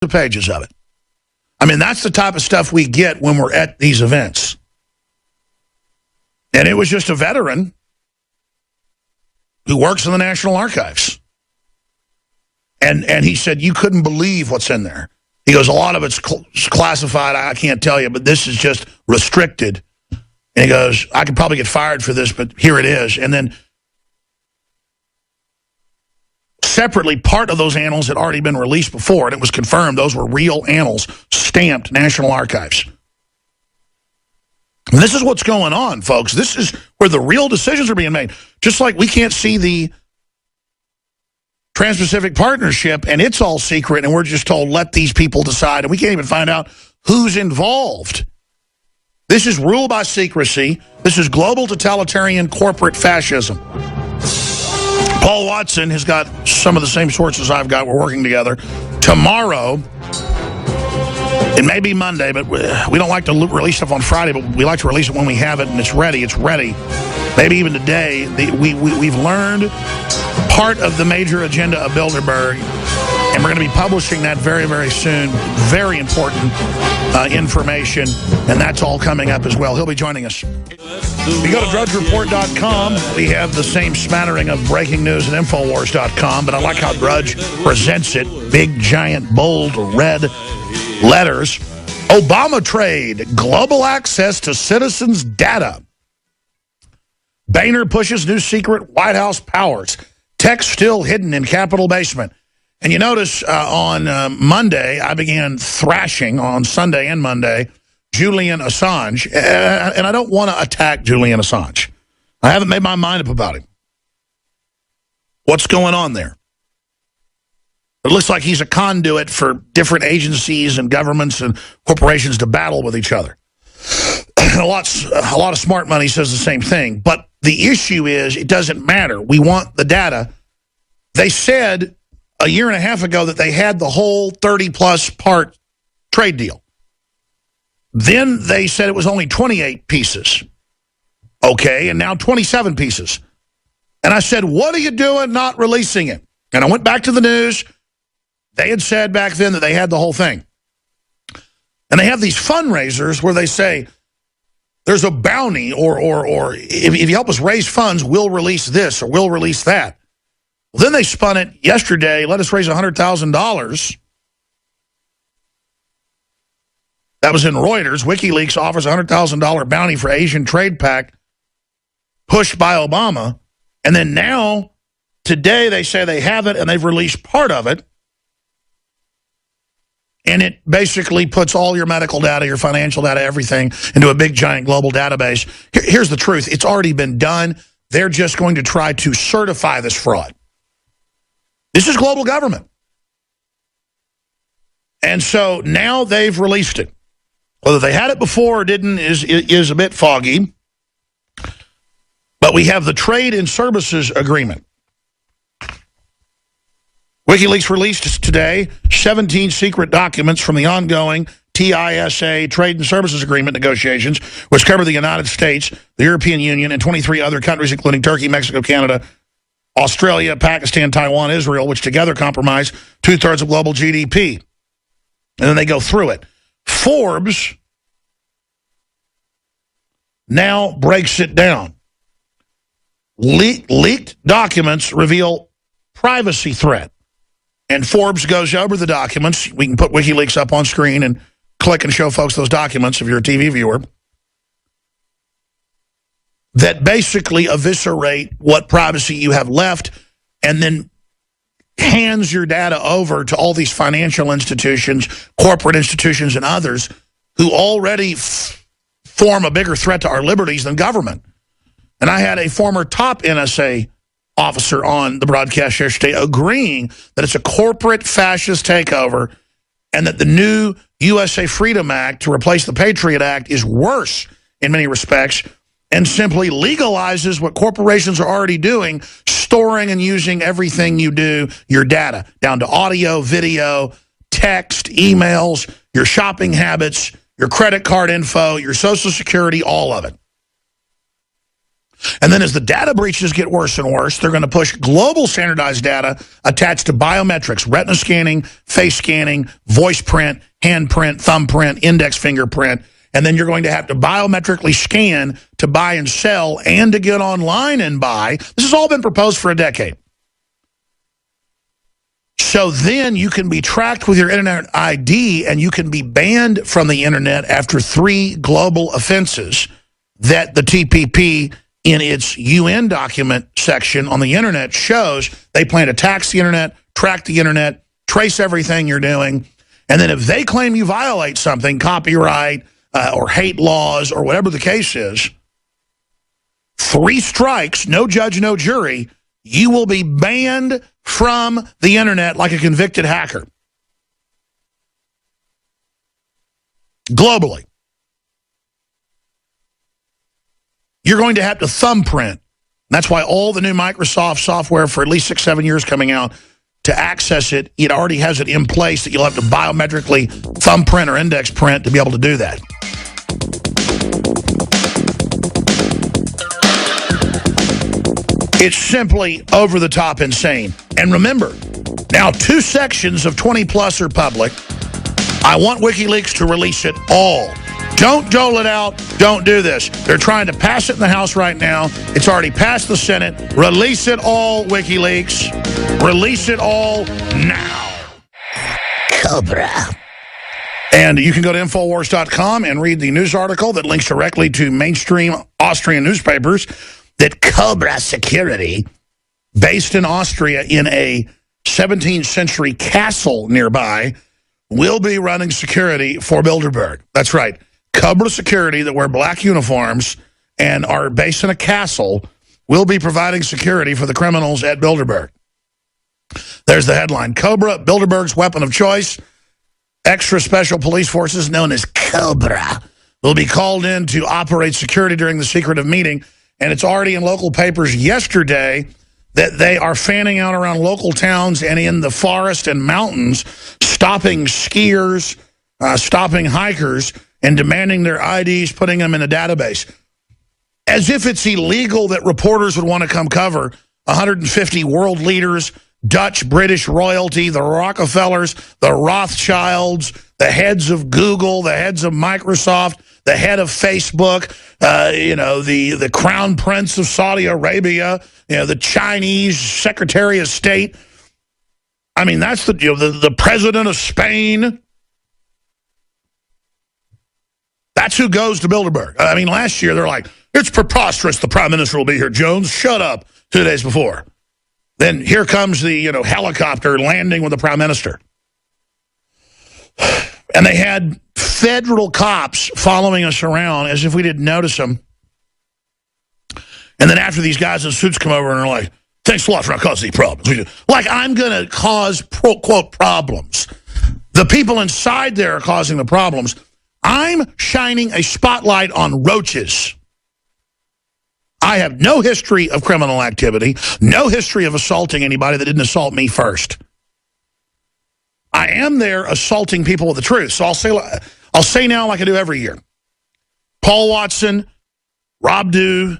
of pages of it. I mean, that's the type of stuff we get when we're at these events. And it was just a veteran who works in the National Archives. And he said, you couldn't believe what's in there. He goes, a lot of it's classified, I can't tell you, but this is just restricted. And he goes, I could probably get fired for this, but here it is. And then separately, part of those annals had already been released before, and it was confirmed those were real annals, stamped National Archives. And this is what's going on, folks. This is where the real decisions are being made. Just like we can't see the Trans-Pacific Partnership, and it's all secret, and we're just told, let these people decide, and we can't even find out who's involved. This is rule by secrecy. This is global totalitarian corporate fascism. Paul Watson has got some of the same sources I've got. We're working together. Tomorrow, it may be Monday, but we don't like to release stuff on Friday, but we like to release it when we have it and it's ready. It's ready. Maybe even today. We've learned part of the major agenda of Bilderberg, and we're going to be publishing that very, very soon. Very important information, and that's all coming up as well. He'll be joining us. If you go to DrudgeReport.com, we have the same smattering of breaking news at Infowars.com, but I like how Drudge presents it. Big, giant, bold, red letters. Obama trade, global access to citizens' data. Boehner pushes new secret White House powers. Tech still hidden in Capitol basement. And you notice on Monday, I began thrashing on Sunday and Monday, Julian Assange. And I don't want to attack Julian Assange. I haven't made my mind up about him. What's going on there? It looks like he's a conduit for different agencies and governments and corporations to battle with each other. A lot of smart money says the same thing. But the issue is, it doesn't matter. We want the data. They said a year and a half ago that they had the whole 30-plus part trade deal. Then they said it was only 28 pieces. Okay, and now 27 pieces. And I said, what are you doing not releasing it? And I went back to the news. They had said back then that they had the whole thing. And they have these fundraisers where they say, there's a bounty, or if you help us raise funds, we'll release this or we'll release that. Well, then they spun it yesterday, let us raise $100,000. That was in Reuters. WikiLeaks offers a $100,000 bounty for Asian trade pact pushed by Obama. And then now, today, they say they have it and they've released part of it. And it basically puts all your medical data, your financial data, everything into a big, giant global database. Here's the truth. It's already been done. They're just going to try to certify this fraud. This is global government. And so now they've released it. Whether they had it before or didn't is a bit foggy. But we have the Trade and Services Agreement. WikiLeaks released today 17 secret documents from the ongoing TISA, Trade and Services Agreement negotiations, which cover the United States, the European Union, and 23 other countries, including Turkey, Mexico, Canada, Australia, Pakistan, Taiwan, Israel, which together comprise 2/3 of global GDP. And then they go through it. Forbes now breaks it down. Leaked documents reveal privacy threat. And Forbes goes over the documents. We can put WikiLeaks up on screen and click and show folks those documents if you're a TV viewer. That basically eviscerate what privacy you have left and then hands your data over to all these financial institutions, corporate institutions, and others who already form a bigger threat to our liberties than government. And I had a former top NSA officer on the broadcast yesterday agreeing that it's a corporate fascist takeover and that the new USA Freedom Act to replace the Patriot Act is worse in many respects and simply legalizes what corporations are already doing, storing and using everything you do, your data, down to audio, video, text, emails, your shopping habits, your credit card info, your Social Security, all of it. And then as the data breaches get worse and worse, they're going to push global standardized data attached to biometrics, retina scanning, face scanning, voice print, handprint, thumbprint, index fingerprint. And then you're going to have to biometrically scan to buy and sell and to get online and buy. This has all been proposed for a decade. So then you can be tracked with your internet ID and you can be banned from the internet after 3 global offenses that the TPP in its UN document section on the internet shows they plan to tax the internet, track the internet, trace everything you're doing. And then if they claim you violate something, copyright or hate laws or whatever the case is, 3 strikes, no judge, no jury, you will be banned from the internet like a convicted hacker. Globally. You're going to have to thumbprint. That's why all the new Microsoft software for at least 6-7 years coming out, to access it, it already has it in place that you'll have to biometrically thumbprint or index print to be able to do that. It's simply over-the-top insane. And remember, now 2 sections of 20 Plus are public. I want WikiLeaks to release it all. Don't dole it out. Don't do this. They're trying to pass it in the House right now. It's already passed the Senate. Release it all, WikiLeaks. Release it all now. Cobra. And you can go to Infowars.com and read the news article that links directly to mainstream Austrian newspapers that Cobra Security, based in Austria in a 17th century castle nearby, will be running security for Bilderberg. That's right. Cobra Security, that wear black uniforms and are based in a castle, will be providing security for the criminals at Bilderberg. There's the headline. Cobra, Bilderberg's weapon of choice. Extra special police forces known as Cobra will be called in to operate security during the secretive meeting. And it's already in local papers yesterday that they are fanning out around local towns and in the forest and mountains, stopping skiers, stopping hikers, and demanding their IDs, putting them in a database. As if it's illegal that reporters would want to come cover 150 world leaders, Dutch, British royalty, the Rockefellers, the Rothschilds, the heads of Google, the heads of Microsoft, the head of Facebook, the crown prince of Saudi Arabia, the Chinese secretary of state. I mean, that's the president of Spain. That's who goes to Bilderberg. I mean, last year they're like, it's preposterous the prime minister will be here, Jones. Shut up. 2 days before. Then here comes the helicopter landing with the prime minister. And they had federal cops following us around as if we didn't notice them. And then after these guys in suits come over and are like, thanks a lot for not causing any problems. Like I'm going to cause, quote, problems. The people inside there are causing the problems. I'm shining a spotlight on roaches. I have no history of criminal activity, no history of assaulting anybody that didn't assault me first. I am there assaulting people with the truth. So I'll say now like I do every year. Paul Watson, Rob Dew,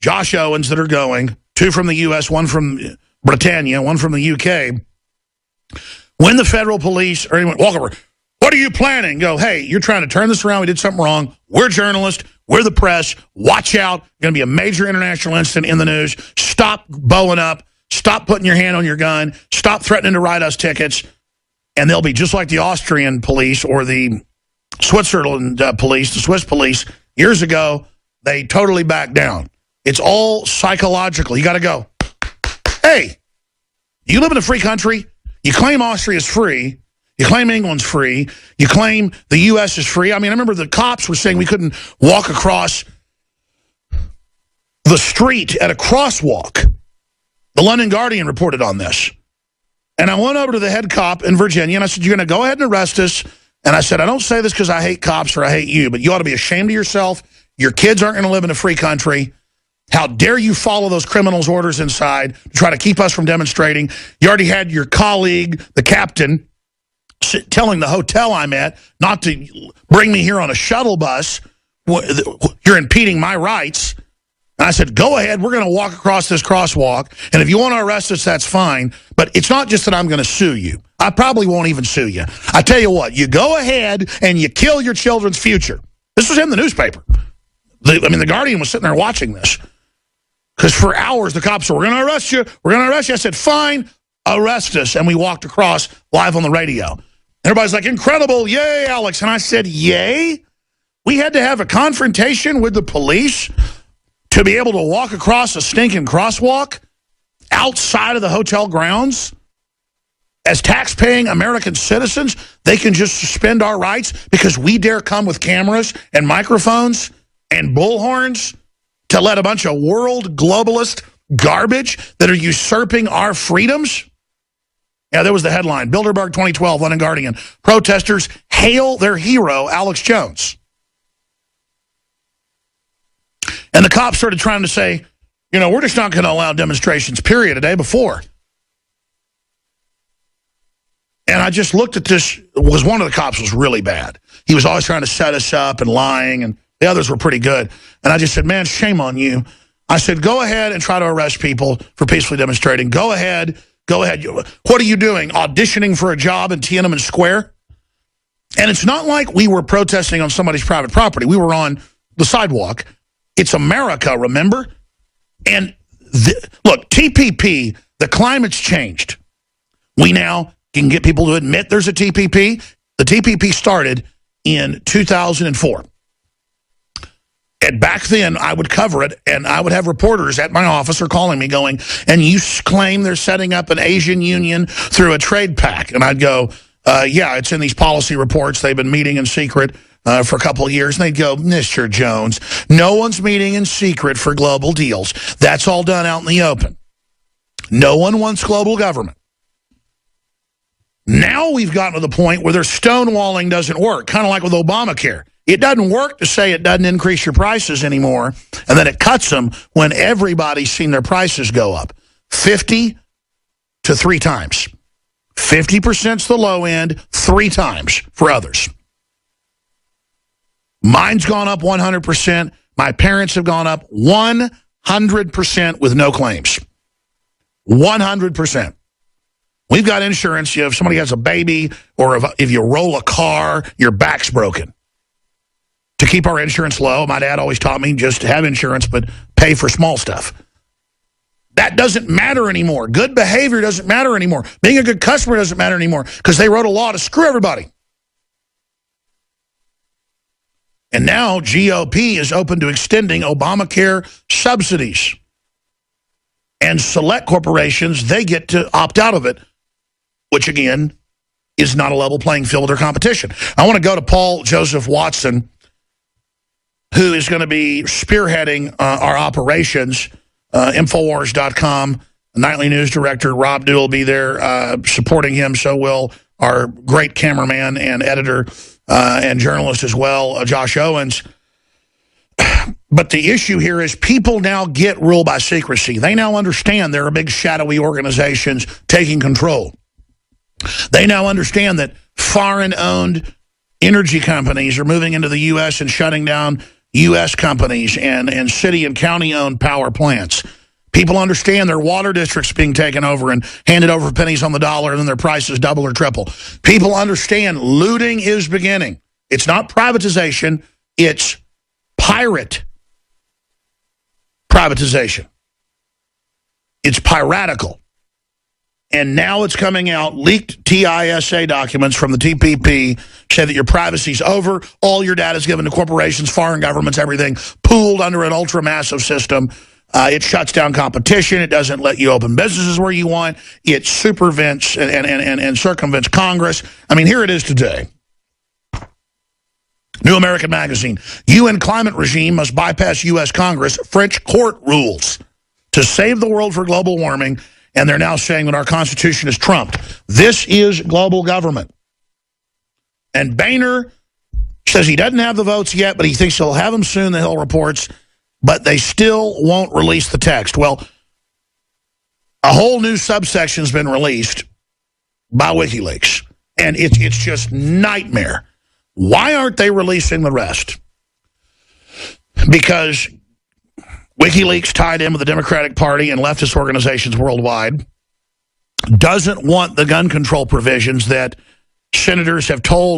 Josh Owens that are going, 2 from the U.S., 1 from Britannia, 1 from the U.K. When the federal police or anyone walk over, what are you planning? Go, hey, you're trying to turn this around. We did something wrong. We're journalists. We're the press. Watch out. Going to be a major international incident in the news. Stop bowing up. Stop putting your hand on your gun. Stop threatening to write us tickets. And they'll be just like the Austrian police or the Switzerland police, the Swiss police. Years ago, they totally backed down. It's all psychological. You got to go, hey, you live in a free country. You claim Austria's free. You claim England's free. You claim the U.S. is free. I mean, I remember the cops were saying we couldn't walk across the street at a crosswalk. The London Guardian reported on this. And I went over to the head cop in Virginia, and I said, you're going to go ahead and arrest us. And I said, I don't say this because I hate cops or I hate you, but you ought to be ashamed of yourself. Your kids aren't going to live in a free country. How dare you follow those criminals' orders inside to try to keep us from demonstrating? You already had your colleague, the captain, telling the hotel I'm at not to bring me here on a shuttle bus. You're impeding my rights. And I said, go ahead, we're going to walk across this crosswalk, and if you want to arrest us, that's fine. But it's not just that I'm going to sue you. I probably won't even sue you. I tell you what, you go ahead and you kill your children's future. This was in the newspaper. The Guardian was sitting there watching this. Because for hours, the cops said, we're going to arrest you. We're going to arrest you. I said, fine, arrest us. And we walked across live on the radio. Everybody's like, incredible. Yay, Alex. And I said, yay? We had to have a confrontation with the police to be able to walk across a stinking crosswalk outside of the hotel grounds? As tax-paying American citizens, they can just suspend our rights because we dare come with cameras and microphones and bullhorns to let a bunch of world globalist garbage that are usurping our freedoms? Yeah, that was the headline. Bilderberg 2012, London Guardian. Protesters hail their hero, Alex Jones. And the cops started trying to say, you know, we're just not going to allow demonstrations, period, a day before. And I just looked at this. Was one of the cops was really bad. He was always trying to set us up and lying, and the others were pretty good. And I just said, man, shame on you. I said, go ahead and try to arrest people for peacefully demonstrating. Go ahead. Go ahead. What are you doing? Auditioning for a job in Tiananmen Square? And it's not like we were protesting on somebody's private property. We were on the sidewalk. It's America, remember? And look, TPP, the climate's changed. We now can get people to admit there's a TPP. The TPP started in 2004. And back then, I would cover it, and I would have reporters at my office or calling me going, and you claim they're setting up an Asian union through a trade pact. And I'd go, yeah, it's in these policy reports. They've been meeting in secret for a couple of years. And they'd go, Mr. Jones, no one's meeting in secret for global deals. That's all done out in the open. No one wants global government. Now we've gotten to the point where their stonewalling doesn't work, kind of like with Obamacare. It doesn't work to say it doesn't increase your prices anymore, and then it cuts them when everybody's seen their prices go up 50 to 3 times. 50%'s the low end, 3 times for others. Mine's gone up 100%. My parents have gone up 100% with no claims. 100%. We've got insurance. If somebody has a baby or if you roll a car, your back's broken. To keep our insurance low, my dad always taught me just to have insurance, but pay for small stuff. That doesn't matter anymore. Good behavior doesn't matter anymore. Being a good customer doesn't matter anymore because they wrote a law to screw everybody. And now GOP is open to extending Obamacare subsidies. And select corporations, they get to opt out of it, which again is not a level playing field or competition. I want to go to Paul Joseph Watson, who is going to be spearheading our operations, Infowars.com, nightly news director. Rob Dew will be there supporting him. So will our great cameraman and editor and journalist as well, Josh Owens. But the issue here is people now get ruled by secrecy. They now understand there are big shadowy organizations taking control. They now understand that foreign-owned energy companies are moving into the U.S. and shutting down U.S. companies and city and county-owned power plants. People understand their water districts being taken over and handed over for pennies on the dollar, and then their prices double or triple. People understand looting is beginning. It's not privatization. It's pirate privatization. It's piratical. And now it's coming out, leaked TISA documents from the TPP say that your privacy's over. All your data is given to corporations, foreign governments, everything, pooled under an ultra-massive system. It shuts down competition. It doesn't let you open businesses where you want. It supervents and circumvents Congress. I mean, here it is today. New American Magazine. UN climate regime must bypass U.S. Congress. French court rules to save the world for global warming. And they're now saying that our Constitution is trumped. This is global government. And Boehner says he doesn't have the votes yet, but he thinks he'll have them soon, the Hill reports. But they still won't release the text. Well, a whole new subsection's been released by WikiLeaks. And it's just nightmare. Why aren't they releasing the rest? Because WikiLeaks tied in with the Democratic Party and leftist organizations worldwide, doesn't want the gun control provisions that senators have told